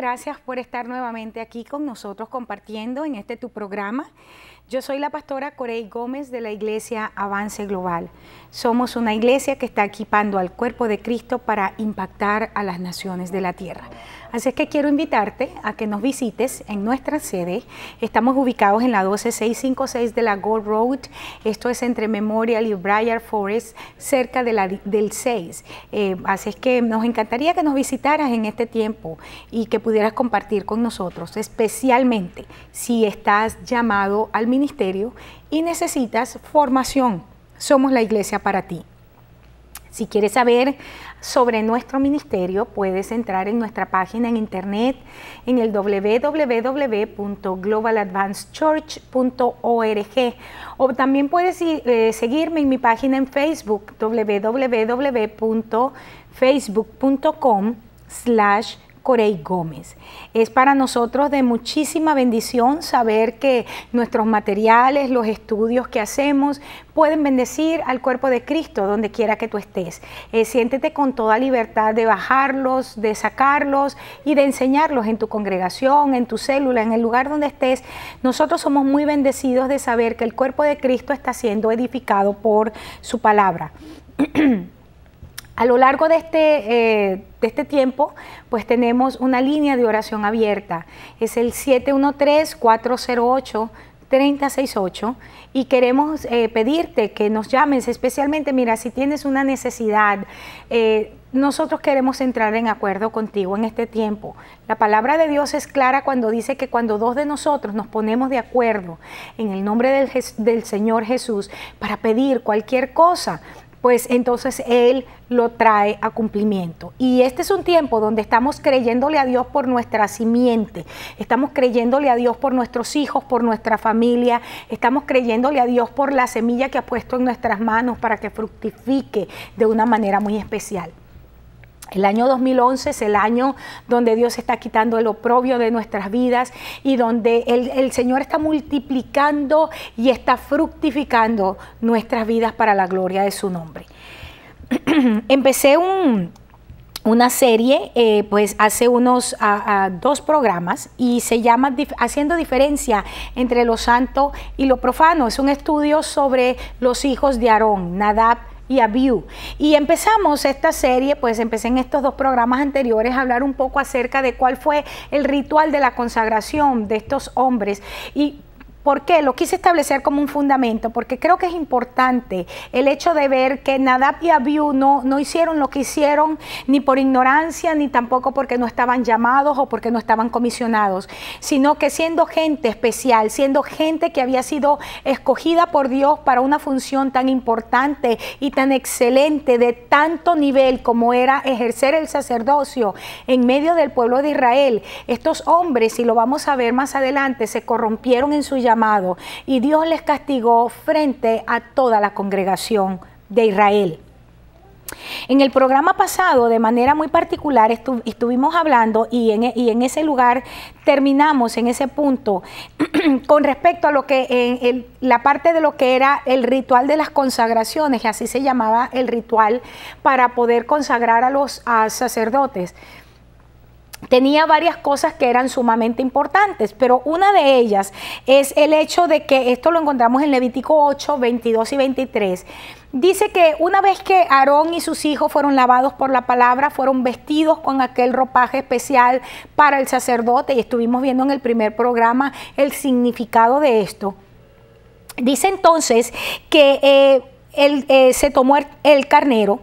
gracias por estar nuevamente aquí con nosotros compartiendo en este tu programa. Yo soy la pastora Corey Gómez de la Iglesia Avance Global. Somos una iglesia que está equipando al cuerpo de Cristo para impactar a las naciones de la tierra. Así es que quiero invitarte a que nos visites en nuestra sede. Estamos ubicados en la 12656 de la Gold Road. Esto es entre Memorial y Briar Forest, cerca de del 6. Así es que nos encantaría que nos visitaras en este tiempo y que pudieras compartir con nosotros, especialmente si estás llamado al ministerio y necesitas formación. Somos la iglesia para ti. Si quieres saber sobre nuestro ministerio, puedes entrar en nuestra página en internet en el www.globaladvancedchurch.org, o también puedes seguirme en mi página en Facebook, www.facebook.com/Corey Gómez. Es para nosotros de muchísima bendición saber que nuestros materiales, los estudios que hacemos, pueden bendecir al cuerpo de Cristo donde quiera que tú estés. Siéntete con toda libertad de bajarlos, de sacarlos y de enseñarlos en tu congregación, en tu célula, en el lugar donde estés. Nosotros somos muy bendecidos de saber que el cuerpo de Cristo está siendo edificado por su palabra. A lo largo de este tiempo, pues tenemos una línea de oración abierta. Es el 713-408-3068 y queremos pedirte que nos llames, especialmente, mira, si tienes una necesidad, nosotros queremos entrar en acuerdo contigo en este tiempo. La palabra de Dios es clara cuando dice que cuando dos de nosotros nos ponemos de acuerdo en el nombre del Señor Jesús para pedir cualquier cosa, pues entonces Él lo trae a cumplimiento. Y este es un tiempo donde estamos creyéndole a Dios por nuestra simiente, estamos creyéndole a Dios por nuestros hijos, por nuestra familia, estamos creyéndole a Dios por la semilla que ha puesto en nuestras manos para que fructifique de una manera muy especial. El año 2011 es el año donde Dios está quitando el oprobio de nuestras vidas y donde el Señor está multiplicando y está fructificando nuestras vidas para la gloria de su nombre. Empecé una serie pues hace unos 2 programas y se llama Haciendo diferencia entre lo santo y lo profano. Es un estudio sobre los hijos de Aarón, Nadab y Abiú. Y empezamos esta serie, pues empecé en estos 2 programas anteriores a hablar un poco acerca de cuál fue el ritual de la consagración de estos hombres. Y ¿por qué? Lo quise establecer como un fundamento, porque creo que es importante el hecho de ver que Nadab y Abiú no hicieron lo que hicieron ni por ignorancia, ni tampoco porque no estaban llamados o porque no estaban comisionados, sino que siendo gente especial, siendo gente que había sido escogida por Dios para una función tan importante y tan excelente, de tanto nivel como era ejercer el sacerdocio en medio del pueblo de Israel, estos hombres, y lo vamos a ver más adelante, se corrompieron en su llamado y Dios les castigó frente a toda la congregación de Israel. En el programa pasado, de manera muy particular, estuvimos hablando y en ese lugar terminamos en ese punto con respecto a lo que la parte de lo que era el ritual de las consagraciones, así se llamaba el ritual para poder consagrar a los sacerdotes. Tenía varias cosas que eran sumamente importantes, pero una de ellas es el hecho de que, esto lo encontramos en Levítico 8, 22 y 23, dice que una vez que Aarón y sus hijos fueron lavados por la palabra, fueron vestidos con aquel ropaje especial para el sacerdote, y estuvimos viendo en el primer programa el significado de esto. Dice entonces que se tomó el carnero,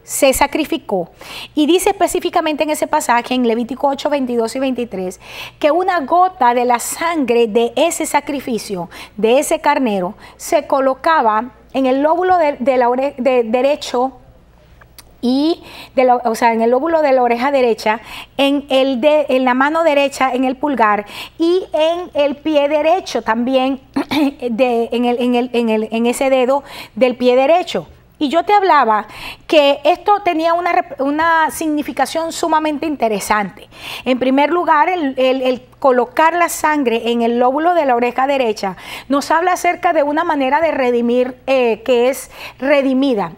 se sacrificó, y dice específicamente en ese pasaje en Levítico 8, 22 y 23 que una gota de la sangre de ese sacrificio, de ese carnero, se colocaba en el lóbulo derecho y en el lóbulo de la oreja derecha, en la mano derecha, en el pulgar, y en el pie derecho también, en ese dedo del pie derecho. Y yo te hablaba que esto tenía una significación sumamente interesante. En primer lugar, el colocar la sangre en el lóbulo de la oreja derecha nos habla acerca de una manera de redimir que es redimida,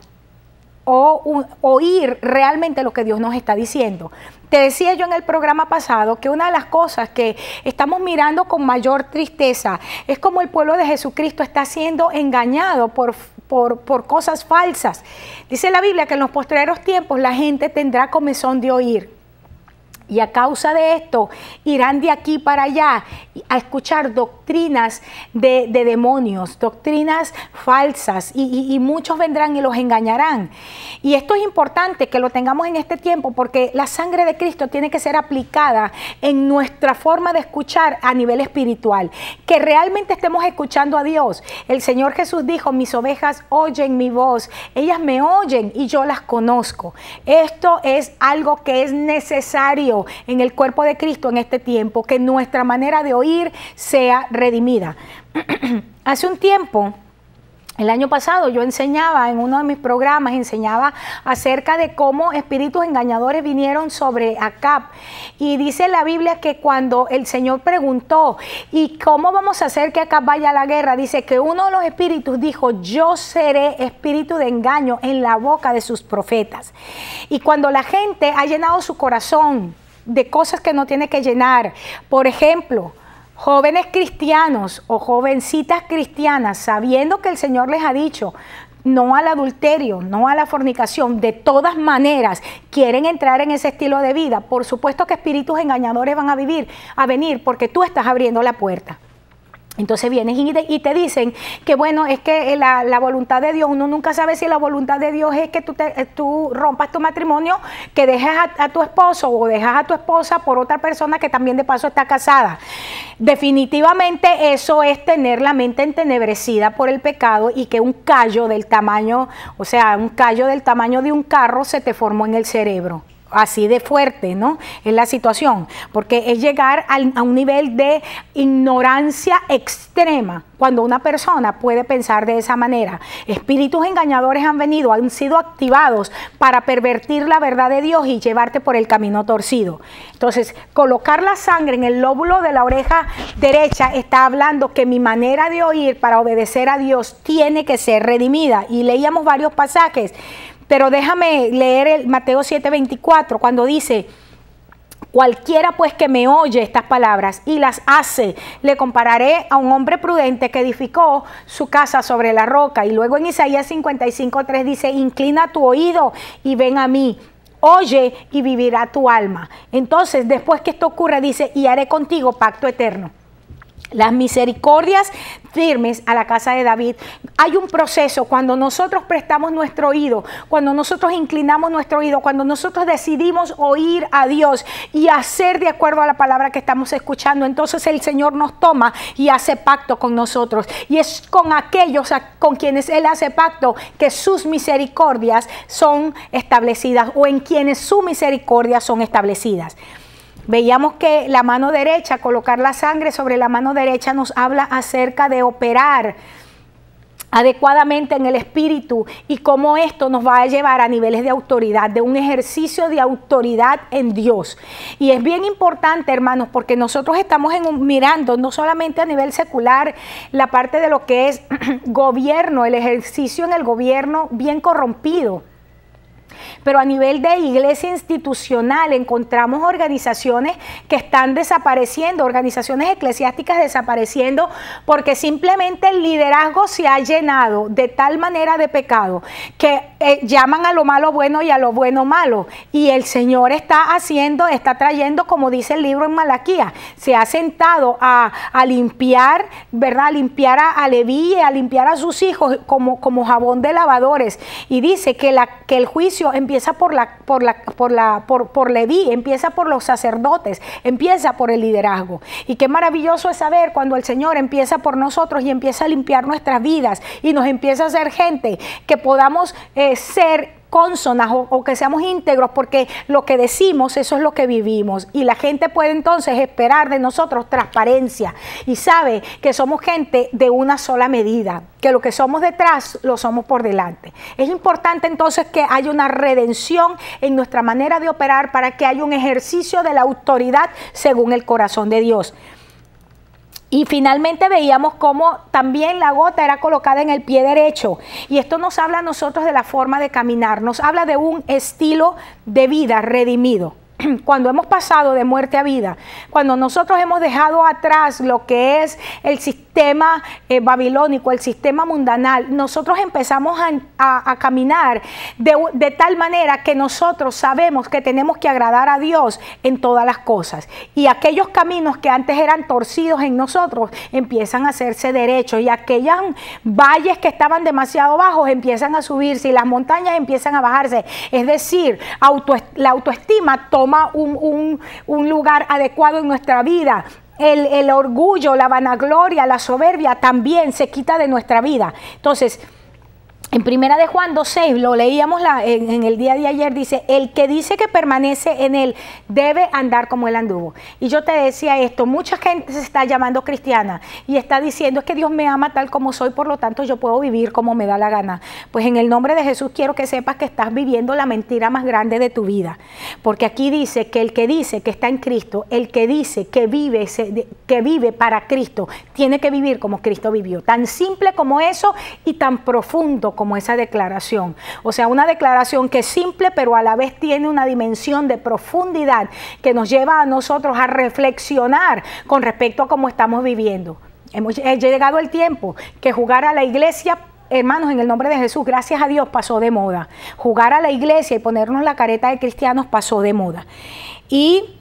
o oír realmente lo que Dios nos está diciendo. Te decía yo en el programa pasado que una de las cosas que estamos mirando con mayor tristeza es como el pueblo de Jesucristo está siendo engañado por cosas falsas. Dice la Biblia que en los postreros tiempos la gente tendrá comezón de oír. Y a causa de esto irán de aquí para allá a escuchar doctrinas de demonios, doctrinas falsas, y muchos vendrán y los engañarán. Y esto es importante que lo tengamos en este tiempo, porque la sangre de Cristo tiene que ser aplicada en nuestra forma de escuchar a nivel espiritual, que realmente estemos escuchando a Dios. El Señor Jesús dijo: mis ovejas oyen mi voz, ellas me oyen y yo las conozco. Esto es algo que es necesario en el cuerpo de Cristo en este tiempo, que nuestra manera de oír sea redimida. Hace un tiempo, el año pasado, yo enseñaba en uno de mis programas, enseñaba acerca de cómo espíritus engañadores vinieron sobre Acab. Y dice la Biblia que cuando el Señor preguntó: ¿y cómo vamos a hacer que Acab vaya a la guerra? Dice que uno de los espíritus dijo: yo seré espíritu de engaño en la boca de sus profetas. Y cuando la gente ha llenado su corazón de cosas que no tiene que llenar, por ejemplo, jóvenes cristianos o jovencitas cristianas, sabiendo que el Señor les ha dicho no al adulterio, no a la fornicación, de todas maneras quieren entrar en ese estilo de vida, por supuesto que espíritus engañadores van a venir porque tú estás abriendo la puerta. Entonces vienen y te dicen que bueno, es que la voluntad de Dios, uno nunca sabe si la voluntad de Dios es que tú rompas tu matrimonio, que dejes a tu esposo o dejas a tu esposa por otra persona que también de paso está casada. Definitivamente eso es tener la mente entenebrecida por el pecado, y que un callo del tamaño, o sea, un callo del tamaño de un carro se te formó en el cerebro. Así de fuerte, ¿no? Es la situación, porque es llegar a un nivel de ignorancia extrema cuando una persona puede pensar de esa manera. Espíritus engañadores han sido activados para pervertir la verdad de Dios y llevarte por el camino torcido. Entonces, colocar la sangre en el lóbulo de la oreja derecha está hablando que mi manera de oír para obedecer a Dios tiene que ser redimida. Y leíamos varios pasajes. Pero déjame leer el Mateo 7:24, cuando dice: cualquiera pues que me oye estas palabras y las hace, le compararé a un hombre prudente que edificó su casa sobre la roca. Y luego en Isaías 55:3 dice: inclina tu oído y ven a mí. Oye y vivirá tu alma. Entonces, después que esto ocurra, dice: y haré contigo pacto eterno. Las misericordias firmes a la casa de David. Hay un proceso cuando nosotros prestamos nuestro oído, cuando nosotros inclinamos nuestro oído, cuando nosotros decidimos oír a Dios y hacer de acuerdo a la palabra que estamos escuchando. Entonces el Señor nos toma y hace pacto con nosotros, y es con aquellos con quienes Él hace pacto que sus misericordias son establecidas, o en quienes sus misericordias son establecidas. Veíamos que la mano derecha, colocar la sangre sobre la mano derecha, nos habla acerca de operar adecuadamente en el espíritu, y cómo esto nos va a llevar a niveles de autoridad, de un ejercicio de autoridad en Dios. Y es bien importante, hermanos, porque nosotros estamos mirando no solamente a nivel secular la parte de lo que es gobierno, el ejercicio en el gobierno bien corrompido, pero a nivel de iglesia institucional encontramos organizaciones que están desapareciendo, organizaciones eclesiásticas desapareciendo, porque simplemente el liderazgo se ha llenado de tal manera de pecado que llaman a lo malo bueno y a lo bueno malo. Y el Señor está trayendo, como dice el libro en Malaquías, se ha sentado a limpiar, ¿verdad? A limpiar a Leví, a limpiar a sus hijos como jabón de lavadores. Y dice que el juicio empieza por Leví, empieza por los sacerdotes, empieza por el liderazgo. Y qué maravilloso es saber cuando el Señor empieza por nosotros y empieza a limpiar nuestras vidas y nos empieza a hacer gente que podamos ser cónsonas o que seamos íntegros, porque lo que decimos, eso es lo que vivimos, y la gente puede entonces esperar de nosotros transparencia y sabe que somos gente de una sola medida, que lo que somos detrás lo somos por delante. Es importante entonces que haya una redención en nuestra manera de operar para que haya un ejercicio de la autoridad según el corazón de Dios. Y finalmente veíamos cómo también la gota era colocada en el pie derecho. Y esto nos habla a nosotros de la forma de caminar. Nos habla de un estilo de vida redimido. cuando hemos pasado de muerte a vida, cuando nosotros hemos dejado atrás lo que es el sistema babilónico, el sistema mundanal, nosotros empezamos a caminar de tal manera que nosotros sabemos que tenemos que agradar a Dios en todas las cosas. Y aquellos caminos que antes eran torcidos en nosotros empiezan a hacerse derechos, y aquellos valles que estaban demasiado bajos empiezan a subirse y las montañas empiezan a bajarse. Es decir, la autoestima toma un lugar adecuado en nuestra vida. El orgullo, la vanagloria, la soberbia también se quita de nuestra vida. Entonces, en Primera de Juan 2:6, lo leíamos en el día de ayer, dice: el que dice que permanece en él debe andar como él anduvo. Y yo te decía esto, mucha gente se está llamando cristiana y está diciendo: es que Dios me ama tal como soy, por lo tanto yo puedo vivir como me da la gana. Pues en el nombre de Jesús quiero que sepas que estás viviendo la mentira más grande de tu vida. Porque aquí dice que el que dice que está en Cristo, el que dice que vive para Cristo, tiene que vivir como Cristo vivió. Tan simple como eso y tan profundo como esa declaración. O sea, una declaración que es simple, pero a la vez tiene una dimensión de profundidad que nos lleva a nosotros a reflexionar con respecto a cómo estamos viviendo. Hemos llegado el tiempo que jugar a la iglesia, hermanos, en el nombre de Jesús, gracias a Dios, pasó de moda. Jugar a la iglesia y ponernos la careta de cristianos pasó de moda. Y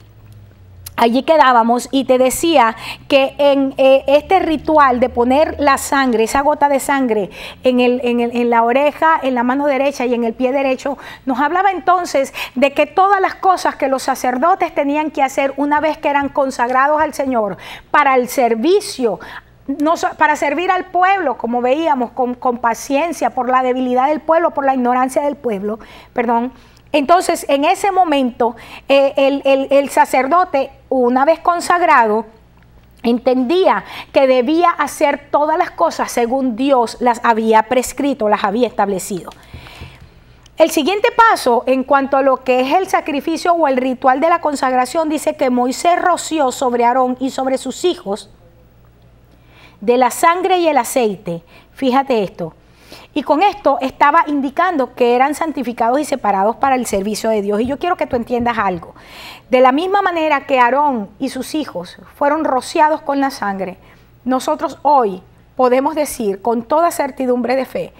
allí quedábamos, y te decía que en este ritual de poner la sangre, esa gota de sangre en la oreja, en la mano derecha y en el pie derecho, nos hablaba entonces de que todas las cosas que los sacerdotes tenían que hacer una vez que eran consagrados al Señor para el servicio, no, para servir al pueblo, como veíamos, con paciencia, por la debilidad del pueblo, por la ignorancia del pueblo, perdón. Entonces, en ese momento, el sacerdote, una vez consagrado, entendía que debía hacer todas las cosas según Dios las había prescrito, las había establecido. El siguiente paso, en cuanto a lo que es el sacrificio o el ritual de la consagración, dice que Moisés roció sobre Aarón y sobre sus hijos de la sangre y el aceite. Fíjate esto. Y con esto estaba indicando que eran santificados y separados para el servicio de Dios. Y yo quiero que tú entiendas algo. De la misma manera que Aarón y sus hijos fueron rociados con la sangre, nosotros hoy podemos decir con toda certidumbre de fe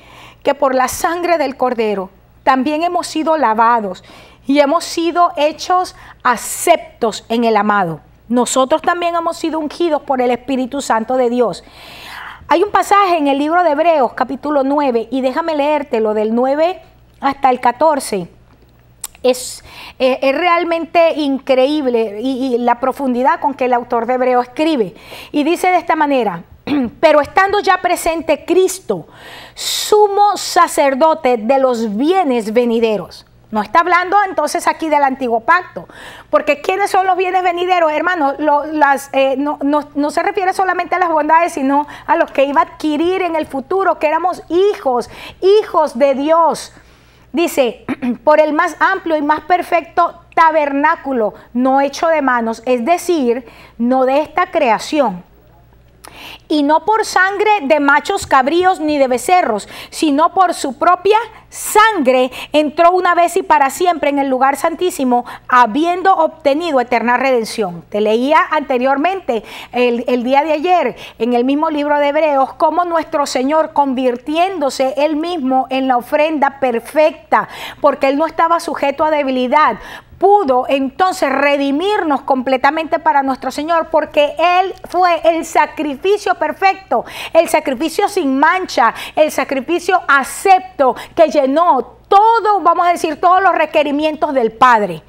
que por la sangre del Cordero también hemos sido lavados y hemos sido hechos aceptos en el amado. Nosotros también hemos sido ungidos por el Espíritu Santo de Dios. Hay un pasaje en el libro de Hebreos, capítulo 9, y déjame leértelo del 9 hasta el 14. Es realmente increíble y la profundidad con que el autor de Hebreos escribe. Y dice de esta manera: pero estando ya presente Cristo, sumo sacerdote de los bienes venideros. No está hablando entonces aquí del antiguo pacto, porque ¿quiénes son los bienes venideros, hermano? No se refiere solamente a las bondades, sino a los que iba a adquirir en el futuro, que éramos hijos de Dios. Dice: por el más amplio y más perfecto tabernáculo, no hecho de manos, es decir, no de esta creación. Y no por sangre de machos cabríos ni de becerros, sino por su propia sangre entró una vez y para siempre en el lugar santísimo, habiendo obtenido eterna redención. Te leía anteriormente, el día de ayer, en el mismo libro de Hebreos, cómo nuestro Señor, convirtiéndose Él mismo en la ofrenda perfecta, porque Él no estaba sujeto a debilidad, pudo entonces redimirnos completamente para nuestro Señor, porque Él fue el sacrificio perfecto, el sacrificio sin mancha, el sacrificio acepto, que llenó todo, vamos a decir, todos los requerimientos del Padre.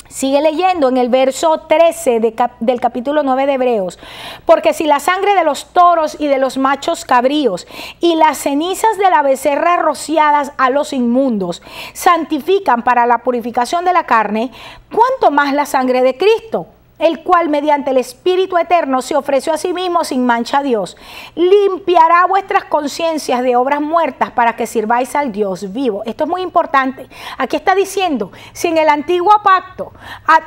Sigue leyendo en el verso 13 del capítulo 9 de Hebreos: porque si la sangre de los toros y de los machos cabríos y las cenizas de la becerra rociadas a los inmundos santifican para la purificación de la carne, ¿cuánto más la sangre de Cristo, el cual mediante el Espíritu Eterno se ofreció a sí mismo sin mancha a Dios, limpiará vuestras conciencias de obras muertas para que sirváis al Dios vivo? Esto es muy importante. Aquí está diciendo, si en el antiguo pacto,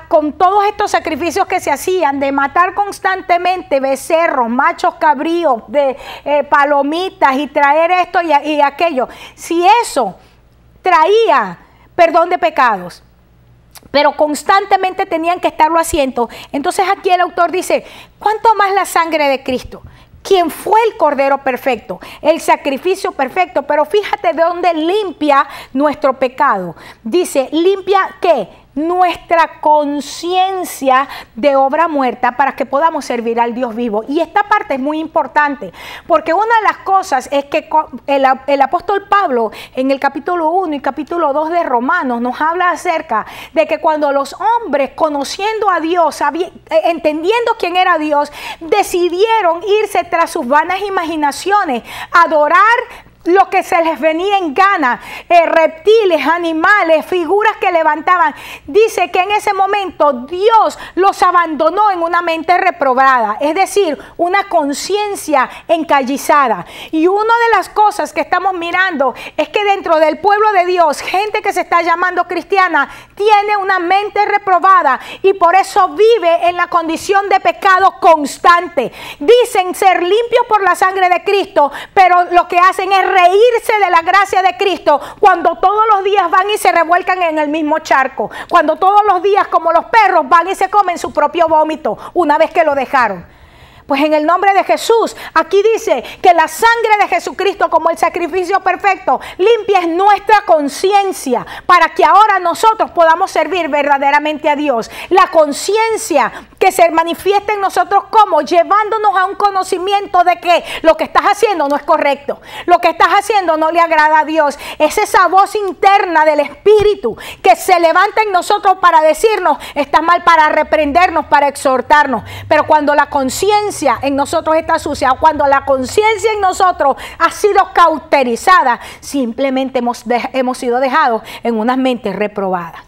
con todos estos sacrificios que se hacían de matar constantemente becerros, machos cabríos, de palomitas y traer esto y aquello, si eso traía perdón de pecados, pero constantemente tenían que estarlo haciendo. Entonces aquí el autor dice, ¿cuánto más la sangre de Cristo? Quien fue el Cordero perfecto, el sacrificio perfecto, pero fíjate de dónde limpia nuestro pecado. Dice, limpia ¿qué? Nuestra conciencia de obra muerta para que podamos servir al Dios vivo. Y esta parte es muy importante, porque una de las cosas es que el apóstol Pablo en el capítulo 1 y capítulo 2 de Romanos nos habla acerca de que cuando los hombres, conociendo a Dios, entendiendo quién era Dios, decidieron irse tras sus vanas imaginaciones, adorar lo que se les venía en gana, reptiles, animales, figuras que levantaban. Dice que en ese momento Dios los abandonó en una mente reprobada, es decir, una conciencia encallizada. Y una de las cosas que estamos mirando es que dentro del pueblo de Dios, gente que se está llamando cristiana, tiene una mente reprobada y por eso vive en la condición de pecado constante. Dicen ser limpios por la sangre de Cristo, pero lo que hacen es reírse de la gracia de Cristo cuando todos los días van y se revuelcan en el mismo charco, cuando todos los días, como los perros, van y se comen su propio vómito una vez que lo dejaron. Pues en el nombre de Jesús, aquí dice que la sangre de Jesucristo como el sacrificio perfecto limpia nuestra conciencia para que ahora nosotros podamos servir verdaderamente a Dios. La conciencia que se manifiesta en nosotros como llevándonos a un conocimiento de que lo que estás haciendo no es correcto, lo que estás haciendo no le agrada a Dios. Es esa voz interna del Espíritu que se levanta en nosotros para decirnos, estás mal, para reprendernos, para exhortarnos. Pero cuando la conciencia en nosotros está sucia, cuando la conciencia en nosotros ha sido cauterizada, simplemente hemos sido dejados en unas mentes reprobadas.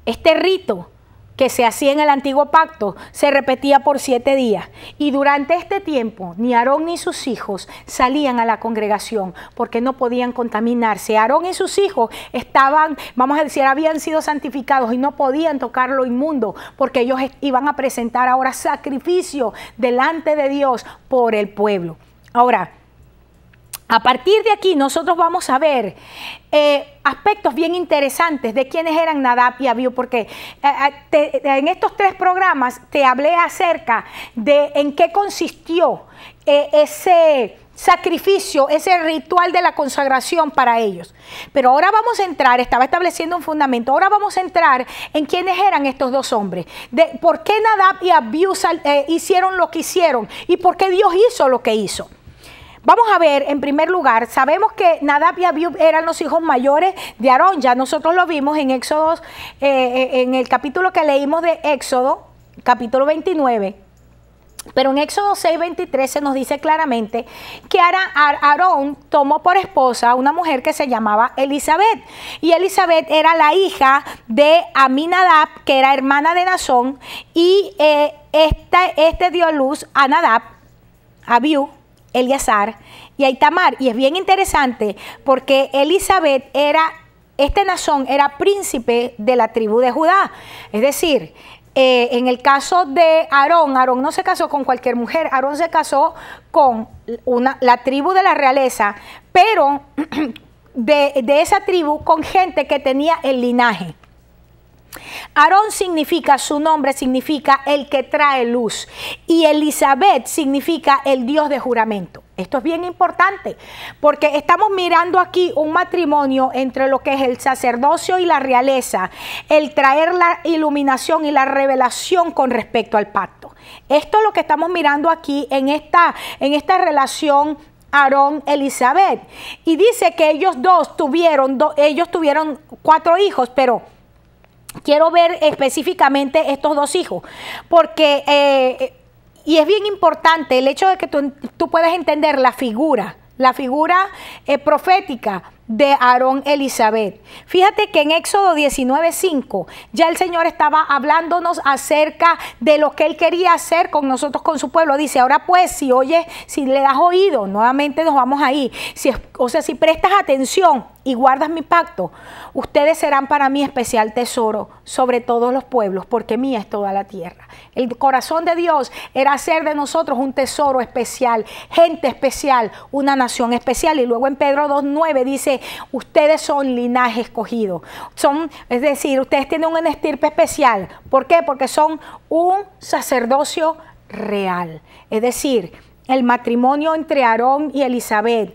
Este rito que se hacía en el antiguo pacto se repetía por 7 días y durante este tiempo ni Aarón ni sus hijos salían a la congregación porque no podían contaminarse. Aarón y sus hijos estaban, vamos a decir, habían sido santificados y no podían tocar lo inmundo porque ellos iban a presentar ahora sacrificio delante de Dios por el pueblo. Ahora, a partir de aquí nosotros vamos a ver aspectos bien interesantes de quiénes eran Nadab y Abiú, porque en estos 3 programas te hablé acerca de en qué consistió ese sacrificio, ese ritual de la consagración para ellos. Pero ahora vamos a entrar, estaba estableciendo un fundamento, ahora vamos a entrar en quiénes eran estos 2 hombres, de por qué Nadab y Abiú hicieron lo que hicieron y por qué Dios hizo lo que hizo. Vamos a ver, en primer lugar, sabemos que Nadab y Abiú eran los hijos mayores de Aarón. Ya nosotros lo vimos en Éxodo, en el capítulo que leímos de Éxodo, capítulo 29. Pero en Éxodo 6:23 se nos dice claramente que Aarón tomó por esposa a una mujer que se llamaba Elizabeth. Y Elizabeth era la hija de Aminadab, que era hermana de Nazón. Y este dio a luz a Nadab, a Abiú, Eleazar y a Itamar. Y es bien interesante porque Elizabeth Nazón era príncipe de la tribu de Judá. Es decir, en el caso de Aarón no se casó con cualquier mujer. Aarón se casó con la tribu de la realeza, pero de esa tribu con gente que tenía el linaje. Aarón significa, su nombre significa el que trae luz, y Elizabeth significa el Dios de juramento. Esto es bien importante porque estamos mirando aquí un matrimonio entre lo que es el sacerdocio y la realeza, el traer la iluminación y la revelación con respecto al pacto. Esto es lo que estamos mirando aquí en esta relación Aarón-Elizabeth. Y dice que ellos tuvieron 4 hijos, pero quiero ver específicamente estos 2 hijos, porque, y es bien importante el hecho de que tú puedas entender la figura profética de Aarón-Elizabeth. Fíjate que en Éxodo 19:5 ya el Señor estaba hablándonos acerca de lo que Él quería hacer con nosotros, con su pueblo. Dice, ahora pues, si le das oído, nuevamente nos vamos ahí, si prestas atención y guardas mi pacto, ustedes serán para mí especial tesoro sobre todos los pueblos, porque mía es toda la tierra. El corazón de Dios era hacer de nosotros un tesoro especial, gente especial, una nación especial. Y luego en Pedro 2:9 dice, ustedes son linaje escogido. Es decir, ustedes tienen una estirpe especial. ¿Por qué? Porque son un sacerdocio real. Es decir, el matrimonio entre Aarón y Elizabeth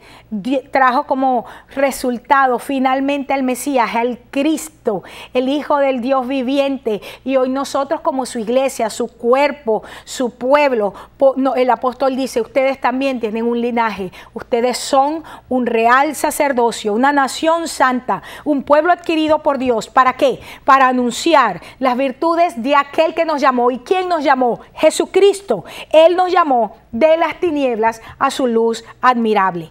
trajo como resultado finalmente al Mesías, al Cristo, el Hijo del Dios viviente. Y hoy nosotros como su iglesia, su cuerpo, su pueblo, el apóstol dice, ustedes también tienen un linaje, ustedes son un real sacerdocio, una nación santa, un pueblo adquirido por Dios. ¿Para qué? Para anunciar las virtudes de aquel que nos llamó. ¿Y quién nos llamó? Jesucristo. Él nos llamó de las tinieblas a su luz admirable.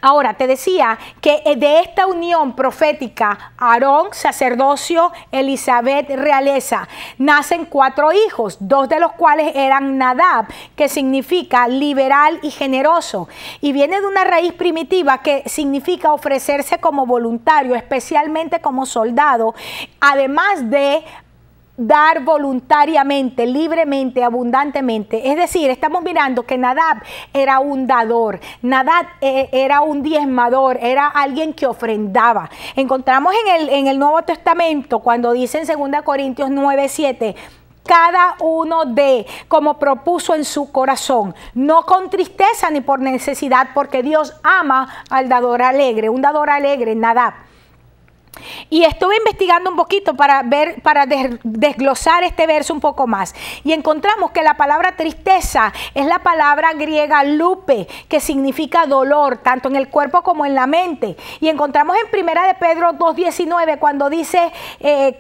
Ahora, te decía que de esta unión profética, Aarón, sacerdocio, Elizabeth, realeza, nacen 4 hijos, 2 de los cuales eran Nadab, que significa liberal y generoso, y viene de una raíz primitiva que significa ofrecerse como voluntario, especialmente como soldado, además de dar voluntariamente, libremente, abundantemente. Es decir, estamos mirando que Nadab era un dador, Nadab era un diezmador, era alguien que ofrendaba. Encontramos en el Nuevo Testamento cuando dice en 2 Corintios 9:7, cada uno de como propuso en su corazón, no con tristeza ni por necesidad, porque Dios ama al dador alegre, un dador alegre, Nadab. Y estuve investigando un poquito para desglosar este verso un poco más. Y encontramos que la palabra tristeza es la palabra griega lupe, que significa dolor, tanto en el cuerpo como en la mente. Y encontramos en 1 de Pedro 2:19, cuando dice,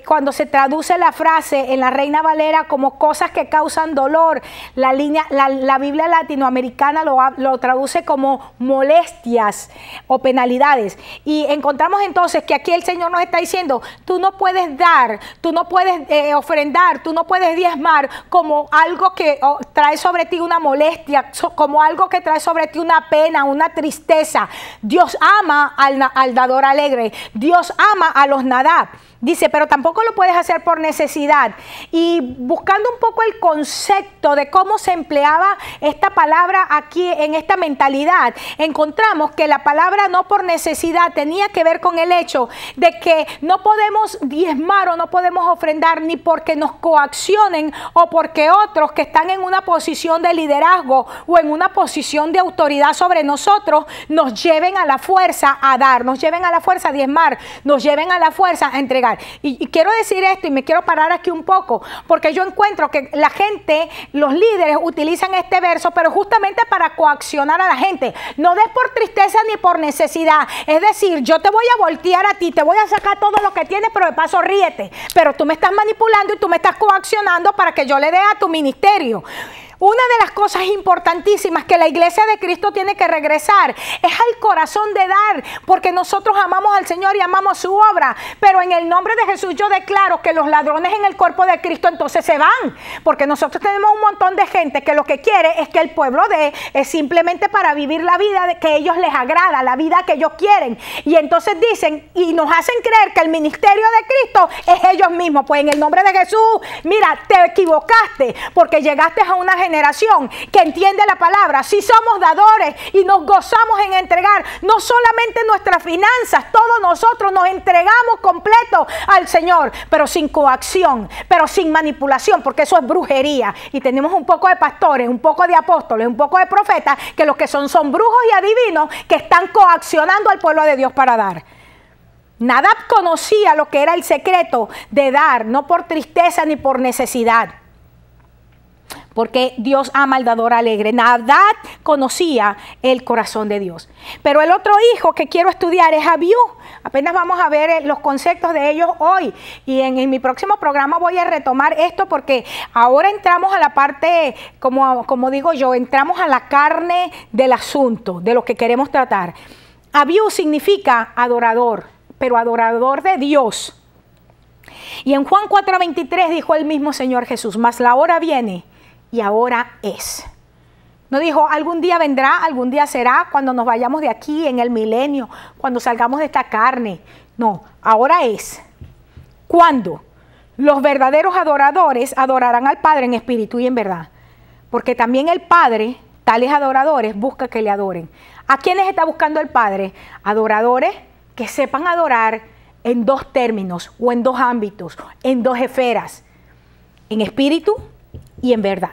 cuando se traduce la frase en la Reina Valera como cosas que causan dolor, la Biblia latinoamericana lo traduce como molestias o penalidades. Y encontramos entonces que aquí el Señor nos está diciendo, tú no puedes dar, tú no puedes ofrendar, tú no puedes diezmar como algo que trae sobre ti una molestia, como algo que trae sobre ti una pena, una tristeza. Dios ama al dador alegre, Dios ama a los Nadab. Dice, pero tampoco lo puedes hacer por necesidad. Y buscando un poco el concepto de cómo se empleaba esta palabra aquí en esta mentalidad, encontramos que la palabra no por necesidad tenía que ver con el hecho de que no podemos diezmar o no podemos ofrendar ni porque nos coaccionen o porque otros que están en una posición de liderazgo o en una posición de autoridad sobre nosotros nos lleven a la fuerza a dar, nos lleven a la fuerza a diezmar, nos lleven a la fuerza a entregar. Y quiero decir esto y me quiero parar aquí un poco, porque yo encuentro que la gente, los líderes utilizan este verso, pero justamente para coaccionar a la gente. No des por tristeza ni por necesidad. Es decir, yo te voy a voltear a ti, te voy a sacar todo lo que tienes, pero de paso ríete. Pero tú me estás manipulando y tú me estás coaccionando para que yo le dé a tu ministerio. Una de las cosas importantísimas que la iglesia de Cristo tiene que regresar es al corazón de dar, porque nosotros amamos al Señor y amamos su obra, pero en el nombre de Jesús yo declaro que los ladrones en el cuerpo de Cristo entonces se van, porque nosotros tenemos un montón de gente que lo que quiere es que el pueblo dé, es simplemente para vivir la vida que a ellos les agrada, la vida que ellos quieren, y entonces dicen y nos hacen creer que el ministerio de Cristo es ellos mismos. Pues en el nombre de Jesús, mira, te equivocaste, porque llegaste a una generación que entiende la palabra. Si somos dadores y nos gozamos en entregar, no solamente nuestras finanzas, todos nosotros nos entregamos completo al Señor, pero sin coacción, pero sin manipulación, porque eso es brujería. Y tenemos un poco de pastores, un poco de apóstoles, un poco de profetas, que los que son brujos y adivinos que están coaccionando al pueblo de Dios para dar. Nadab conocía lo que era el secreto de dar, no por tristeza ni por necesidad, porque Dios ama al dador alegre. Nadab conocía el corazón de Dios. Pero el otro hijo que quiero estudiar es Abiú. Apenas vamos a ver los conceptos de ellos hoy. Y en mi próximo programa voy a retomar esto, porque ahora entramos a la parte, como digo yo, entramos a la carne del asunto, de lo que queremos tratar. Abiú significa adorador, pero adorador de Dios. Y en Juan 4:23 dijo el mismo Señor Jesús, mas la hora viene y ahora es. No dijo, algún día vendrá, algún día será, cuando nos vayamos de aquí, en el milenio, cuando salgamos de esta carne. No, ahora es. ¿Cuándo? Los verdaderos adoradores adorarán al Padre en espíritu y en verdad. Porque también el Padre, tales adoradores, busca que le adoren. ¿A quiénes está buscando el Padre? Adoradores que sepan adorar en dos términos o en dos ámbitos, en dos esferas, en espíritu y en verdad.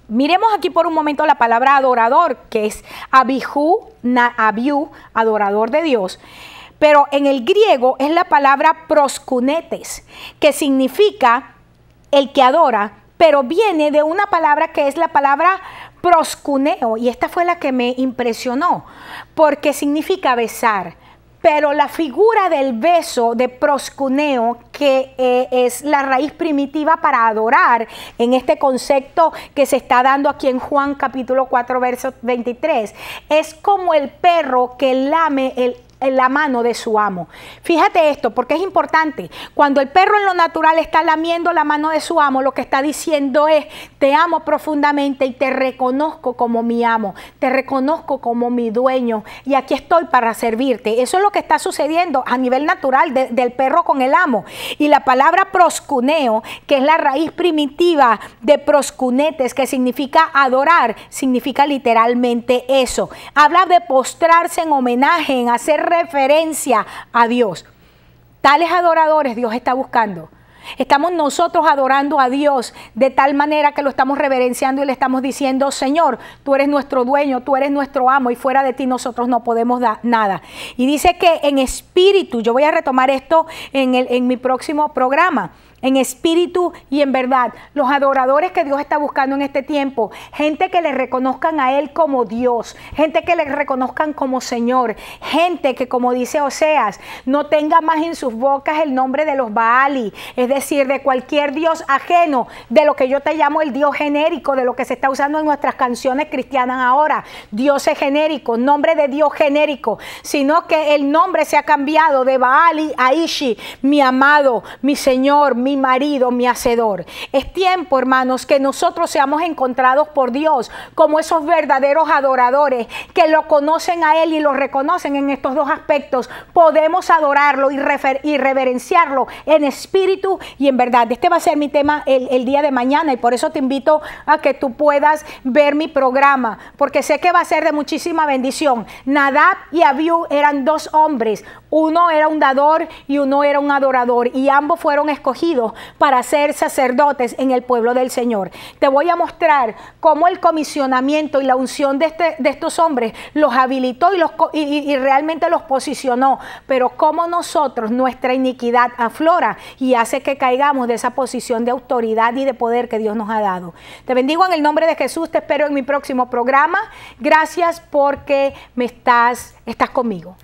Miremos aquí por un momento la palabra adorador, que es abihu, adorador de Dios. Pero en el griego es la palabra proskunetes, que significa el que adora, pero viene de una palabra que es la palabra proskuneo, y esta fue la que me impresionó, porque significa besar. Pero la figura del beso de proskuneo, que es la raíz primitiva para adorar, en este concepto que se está dando aquí en Juan capítulo 4, verso 23, es como el perro que lame en la mano de su amo. Fíjate esto, porque es importante. Cuando el perro en lo natural está lamiendo la mano de su amo, lo que está diciendo es, te amo profundamente y te reconozco como mi amo, te reconozco como mi dueño y aquí estoy para servirte. Eso es lo que está sucediendo a nivel natural del perro con el amo. Y la palabra proskuneo, que es la raíz primitiva de proskunetes, que significa adorar, significa literalmente eso. Habla de postrarse en homenaje, en hacer referencia a Dios. Tales adoradores Dios está buscando. Estamos nosotros adorando a Dios de tal manera que lo estamos reverenciando y le estamos diciendo, Señor, tú eres nuestro dueño, tú eres nuestro amo y fuera de ti nosotros no podemos dar nada. Y dice que en espíritu, yo voy a retomar esto en mi próximo programa, en espíritu y en verdad, los adoradores que Dios está buscando en este tiempo, gente que le reconozcan a Él como Dios, gente que le reconozcan como Señor, gente que, como dice Oseas, no tenga más en sus bocas el nombre de los Baali, es decir, de cualquier Dios ajeno, de lo que yo te llamo el Dios genérico, de lo que se está usando en nuestras canciones cristianas ahora, dioses genéricos, nombre de Dios genérico, sino que el nombre se ha cambiado de Baali a Ishi, mi amado, mi Señor, mi marido, mi hacedor. Es tiempo, hermanos, que nosotros seamos encontrados por Dios como esos verdaderos adoradores que lo conocen a Él y lo reconocen en estos dos aspectos. Podemos adorarlo y reverenciarlo en espíritu y en verdad. Este va a ser mi tema el día de mañana y por eso te invito a que tú puedas ver mi programa, porque sé que va a ser de muchísima bendición. Nadab y Abiú eran dos hombres, uno era un dador y uno era un adorador, y ambos fueron escogidos para ser sacerdotes en el pueblo del Señor. Te voy a mostrar cómo el comisionamiento y la unción de estos hombres los habilitó y realmente los posicionó, pero cómo nosotros, nuestra iniquidad aflora y hace que caigamos de esa posición de autoridad y de poder que Dios nos ha dado. Te bendigo en el nombre de Jesús, te espero en mi próximo programa. Gracias porque estás conmigo.